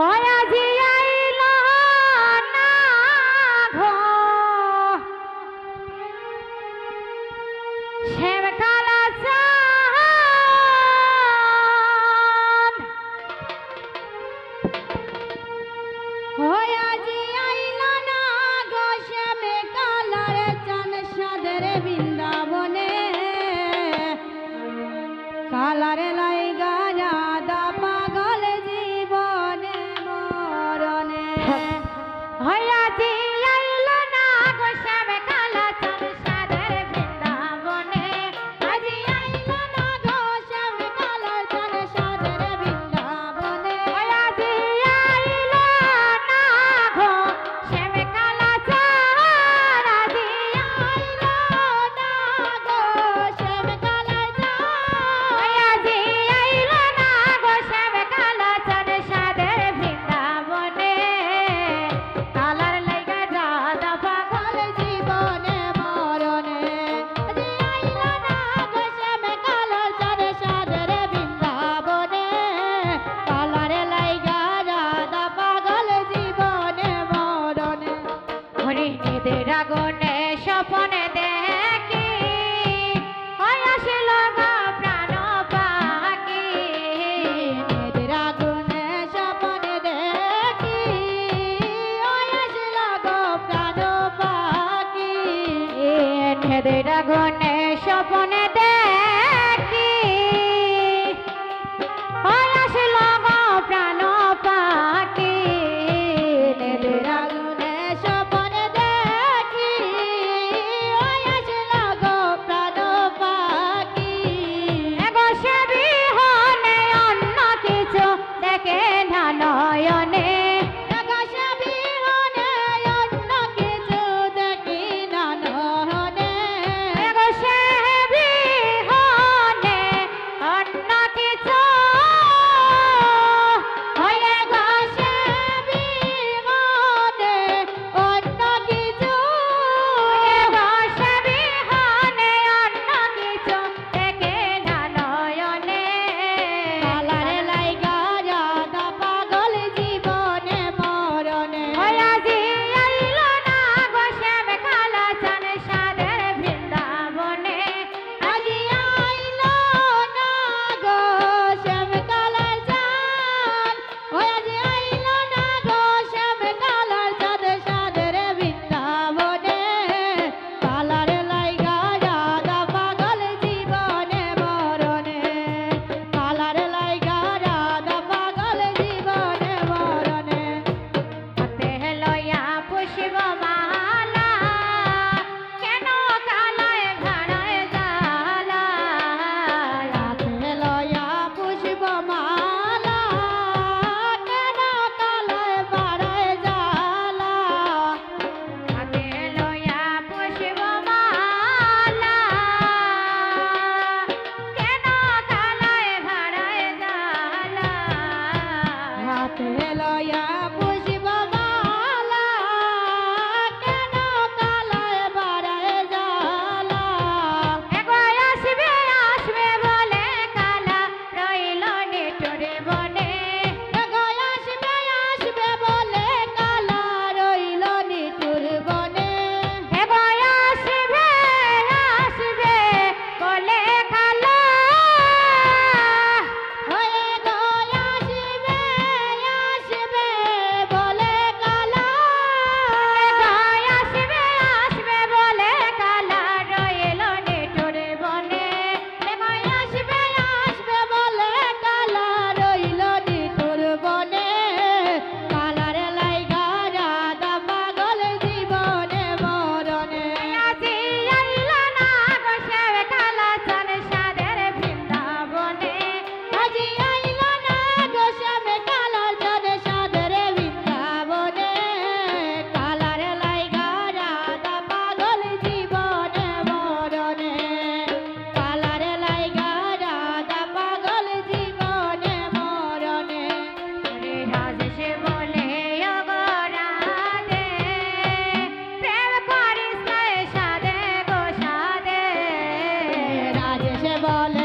আজি আইল না ঘো শ্যাম কালা চাঁদ আজি আইল না ঘো শ্যাম কালার চাঁদ সাদের বৃন্দাবনে কালারে লাইগা রাধা পাগল জীবনে মরণে হইয়াছি আইল না গো শ্যাম কালা চাঁদ সাদের বৃন্দাবনে আজি আইল না গো শ্যাম কালা চাঁদ সাদের বৃন্দাবনে হইয়াছি আইল না গো শ্যাম কালা চাঁদ আজি আইল না গো শ্যাম কালা চাঁদ আজি আইল না গো শ্যাম কালা চাঁদ সাদের বৃন্দাবনে কালার লাইগা রাধা পাগল জীবনে মরণে আজি আইল না গো শ্যাম কালা চাঁদ সাদের বৃন্দাবনে কালারে লাইগা রাধা পাগল জীবনে মরণে হরি নিদের আগুনে স্বপনে দেখি হয় আসিল গো প্রাণ পাখি নিদের আগুনে স্বপনে দেখি হয় আসিল গো প্রাণ পাখি নিদের আগুনে স্বপনে দেখি হয় আসিল গো প্রাণ পাখি নিদের আগুনে স্বপনে দেখি হয় আসিল গো প্রাণ পাখি এগো সে বিহনে অন্য কিছু দেখে না নয়নে এগো সে বিহনে অন্য কিছু দেখি না নয়নে এগো সে বিহনে অন্য কিছু হয়ে গো সে বিহনে অন্য কিছু এগো সে বিহনে অন্য কিছু দেখে না নয়নে কালারে লাইগা রাধা পাগল জীবনে মরণে আজি আইল না গো শ্যাম কালা চাঁদ সাদের বৃন্দাবনে আজি আইল না গো শ্যাম কালা চাঁদ আজি আইল না গো শ্যাম কালা চাঁদ সাদের বৃন্দাবনে কালারে লাইগা রাধা পাগল জীবনে মরণে কালারে লাইগা রাধা পাগল জীবনে মরণে হাতে লইয়া পুষ্প মালা কেন কালায় ভাড়ায় জালা হাতে লইয়া পুষ্প মালা কেন কালায় ভাড়ায় জালা হাতে লইয়া পুষ্প মালা কেন কালায় ভাড়ায় জালা হাতে লইয়া পুষ্প মালা কেন কালায় ভাড়ায় জালা এগো আসবে আসবে বলে কালা রইল নিটুরে বনে এগো আসবে আসবে বলে কালা রইল নিটুর বনে এগো আসবে আসবে বলে কালা হয়ে গো আসবে আসবে বলে কালা এগো আসবে আসবে বলে কালা রইল নিটুরে বনে এগো আসবে আসবে বলে কালা রইল নিটুর বনে কালারে লাইগা রাধা পাগল জীবনে মরণে আজি আইল না গো শ্যাম কালা চাঁদ সাদের বৃন্দাবনে আজি আইল না গো শ্যাম কালা চাঁদ সাদের বৃন্দাবনে কালারে লাইগা রাধা পাগল জীবনে মরণে কালারে লাইগা রাধা পাগল জীবনে মরণে হরে রাজেশ বলে ওগো রাধে প্রেম করিস সাদে গো সাদে রাজেশ বলে